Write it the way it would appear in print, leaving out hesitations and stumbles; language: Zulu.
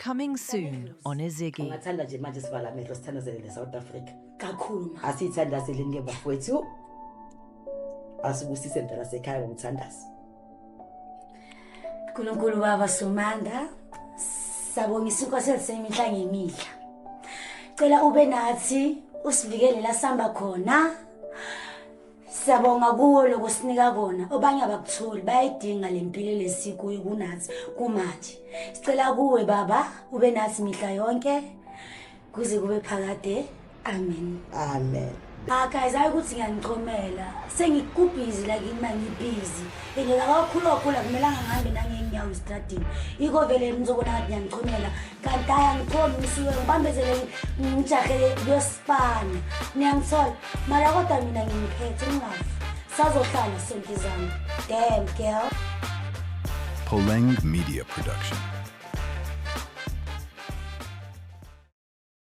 Coming soon on Izigi. Ungathanda nje manje sivala amehlo sithandazele le-South Africa. Kakhulu ma. Asiyithandazele ngebafowethu. Asibusise mntana sekhaya ngomthandazo. Nkulunkulu baba Somanda, sabonga isiko selimihla ngemihla. Cela ube nathi usivikele la samba khona. Siyabonga kuwo lokusinika kona. Obanye abakutholi bayayidinga lempilo lesiko kunathi kumanje. Sicela kuwe baba ube nathi mihla yonke kuze kube phakade. Amen. Amen. Guys, ukuthi ngiyanicomela. Sengikubhizi la kimi ngibhizi. Ngeke akakhulu kumelanga ngihambe nangenyawo estradini. Iko vele nizobona ngathi ngiyanicomela. Kanti angichomi ngisuke ngibambezele ngijahe kuyosipana. Niyangithola. Mara kodwa mina ngingiphethe ungafi. Sazohlala sonke zami. Damn girl. Poleng Media Production.